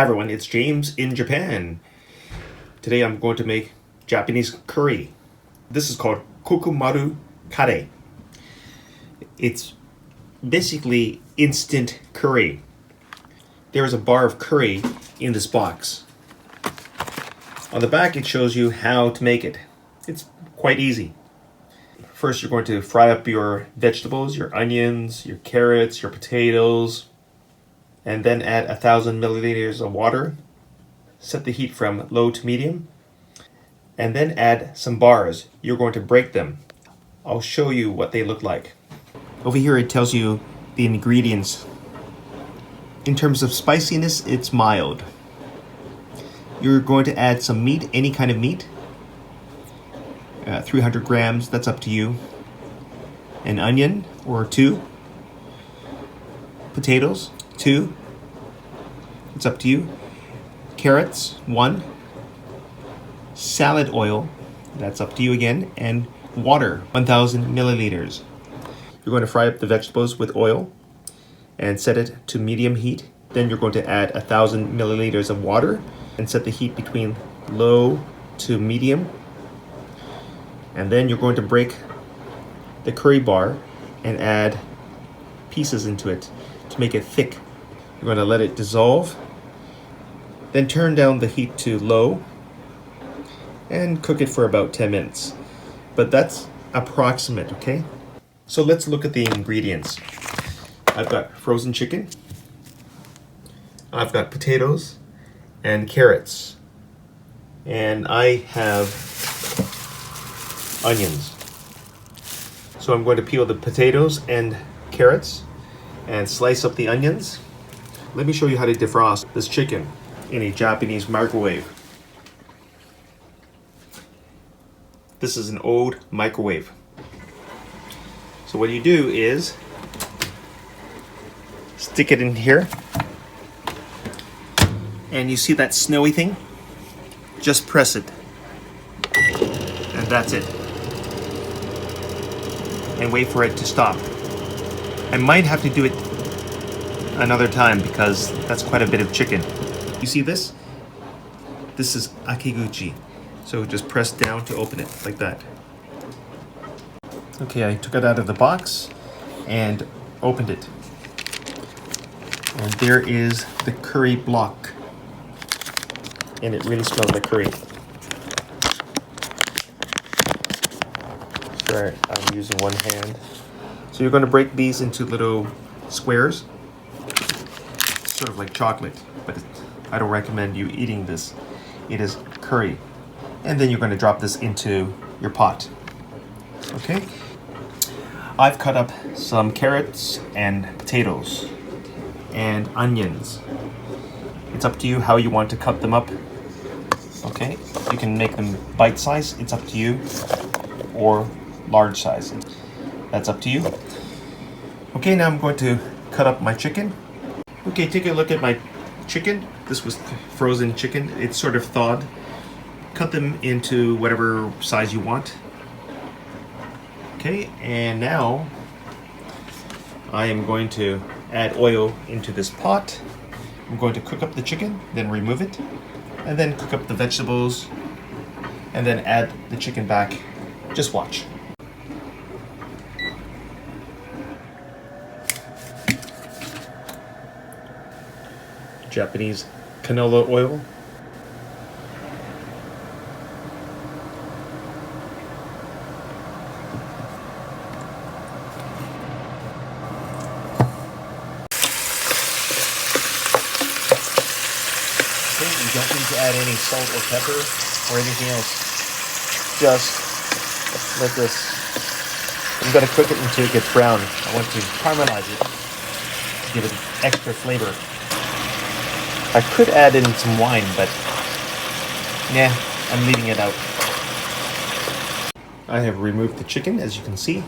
Hi everyone, it's James in Japan. Today I'm going to make Japanese curry. This is called Kokumaru Kare. It's basically instant curry. There is a bar of curry in this box. On the back it shows you how to make it. It's quite easy. First you're going to fry up your vegetables, your onions, your carrots, your potatoes, and then add 1,000 milliliters of water. Set the heat from low to medium, and then add some bars. You're going to break them. I'll show you what they look like. Over here it tells you the ingredients. In terms of spiciness, it's mild. You're going to add some meat, any kind of meat. 300 grams, that's up to you. An onion or two. Potatoes, 2. It's up to you. Carrots, 1. Salad oil, that's up to you again. And water, 1,000 milliliters. You're going to fry up the vegetables with oil and set it to medium heat. Then you're going to add 1,000 milliliters of water and set the heat between low to medium. And then you're going to break the curry bar and add pieces into it to make it thick. You're going to let it dissolve. Then turn down the heat to low and cook it for about 10 minutes. But that's approximate, okay? So let's look at the ingredients. I've got frozen chicken. I've got potatoes and carrots. And I have onions. So I'm going to peel the potatoes and carrots and slice up the onions. Let me show you how to defrost this chicken in a Japanese microwave. This is an old microwave. So what you do is stick it in here, and you see that snowy thing? Just press it, and that's it. And wait for it to stop. I might have to do it another time because that's quite a bit of chicken. You see this? This is akiguchi. So just press down to open it, like that. Okay, I took it out of the box and opened it. And there is the curry block. And it really smells like curry. Sorry, I'm using one hand. So you're going to break these into little squares. Sort of like chocolate, but I don't recommend you eating this. It is curry. And then you're going to drop this into your pot. Okay? I've cut up some carrots and potatoes and onions. It's up to you how you want to cut them up. Okay? You can make them bite size, it's up to you, or large size. That's up to you. Okay, now I'm going to cut up my chicken. Okay, take a look at my chicken. This was frozen chicken. It's sort of thawed. Cut them into whatever size you want. Okay, and now I am going to add oil into this pot. I'm going to cook up the chicken, then remove it, and then cook up the vegetables, and then add the chicken back. Just watch. Japanese canola oil. Okay, you don't need to add any salt or pepper or anything else. Just let this. I'm going to cook it until it gets brown. I want to caramelize it to give it extra flavor. I could add in some wine, but yeah, I'm leaving it out. I have removed the chicken, as you can see.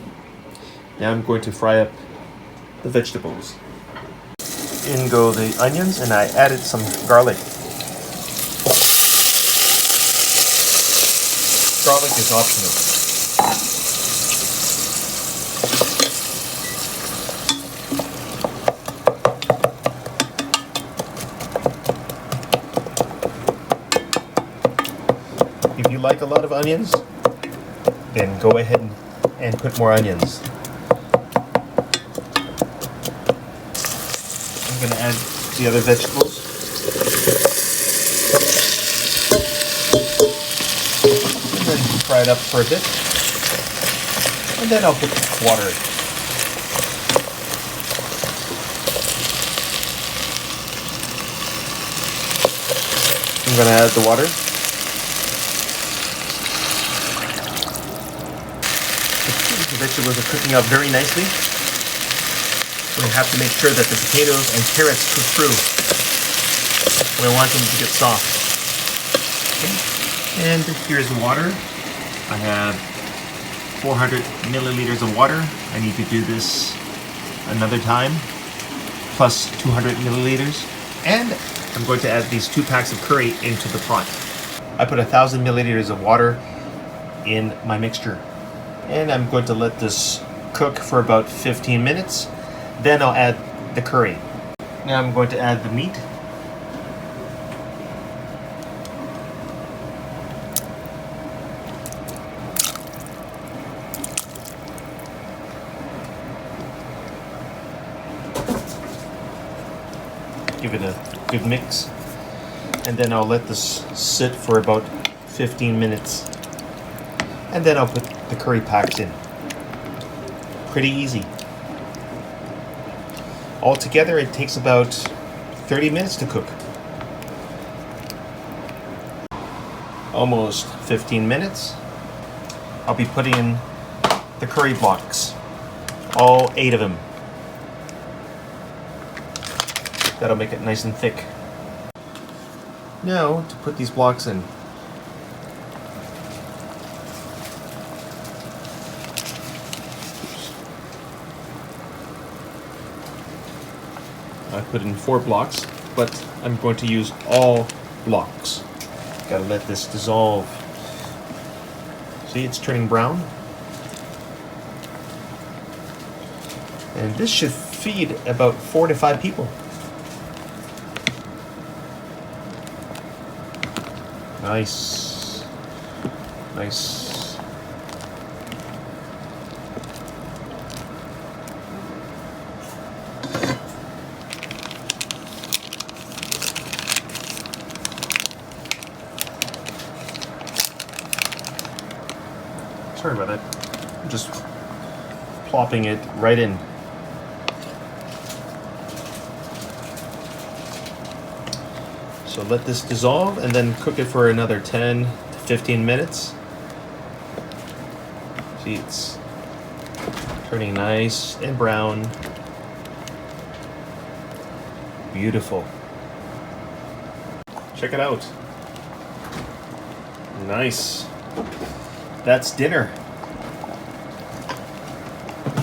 Now I'm going to fry up the vegetables. In go the onions, and I added some garlic. Garlic is optional. like a lot of onions, then go ahead and put more onions. I'm going to add the other vegetables. And then fry it up for a bit. And then I'll put water in. I'm going to add the water. The vegetables are cooking up very nicely. We have to make sure that the potatoes and carrots cook through. We want them to get soft. Okay. And here's the water. I have 400 milliliters of water. I need to do this another time, plus 200 milliliters. And I'm going to add these 2 packs of curry into the pot. I put 1,000 milliliters of water in my mixture. And I'm going to let this cook for about 15 minutes. Then I'll add the curry. Now I'm going to add the meat. Give it a good mix. And then I'll let this sit for about 15 minutes. And then I'll put the curry packs in. Pretty easy. Altogether, it takes about 30 minutes to cook. Almost 15 minutes. I'll be putting in the curry blocks. All 8 of them. That'll make it nice and thick. Now, to put these blocks in. I put in 4 blocks, but I'm going to use all blocks. Gotta let this dissolve. See, it's turning brown. And this should feed about 4 to 5 people. Nice. Nice. Sorry about that. I'm just plopping it right in. So let this dissolve and then cook it for another 10 to 15 minutes. See, it's turning nice and brown. Beautiful. Check it out. Nice. That's dinner.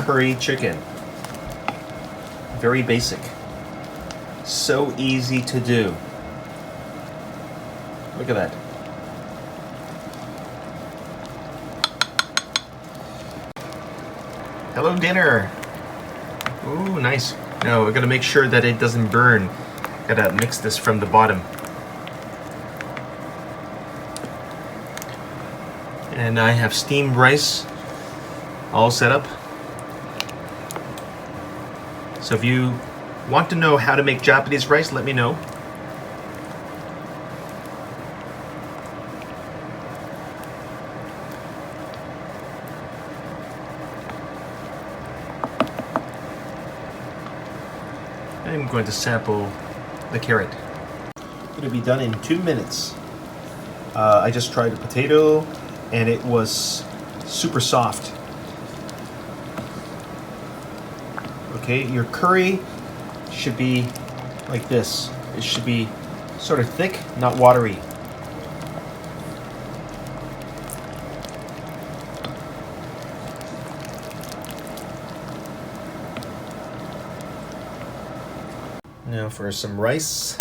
Curry chicken. Very basic. So easy to do. Look at that. Hello, dinner. Ooh, nice. Now we're gonna make sure that it doesn't burn. Gotta mix this from the bottom. And I have steamed rice all set up. So if you want to know how to make Japanese rice, let me know. I'm going to sample the carrot. It's going to be done in 2 minutes. I just tried a potato and it was super soft. Okay, your curry should be like this. It should be sort of thick, not watery. Now for some rice.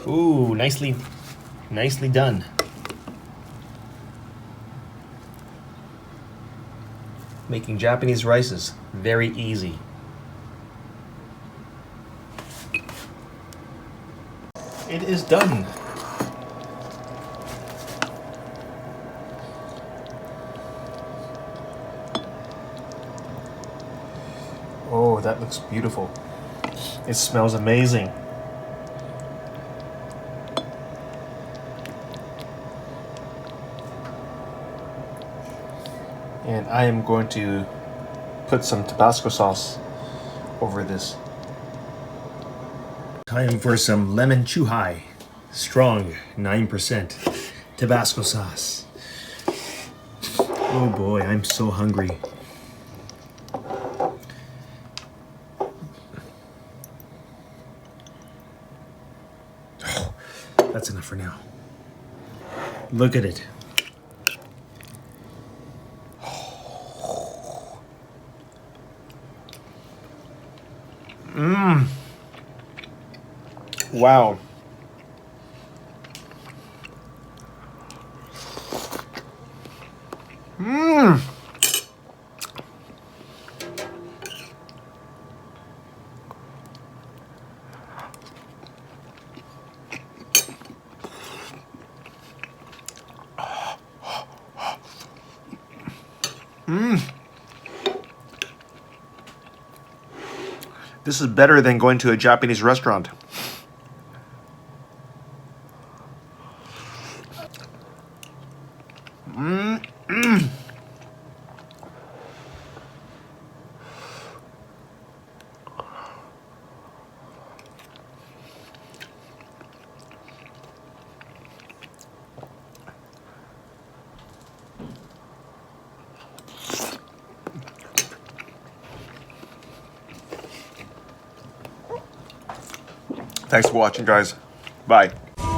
Ooh, nicely done. Making Japanese rice is very easy. It is done. that looks beautiful. It smells amazing. And I am going to put some Tabasco sauce over this. Time for some lemon chuhai. Strong, 9% Tabasco sauce. Oh boy, I'm so hungry. Oh, that's enough for now. Look at it. Wow. This is better than going to a Japanese restaurant. Thanks for watching, guys. Bye.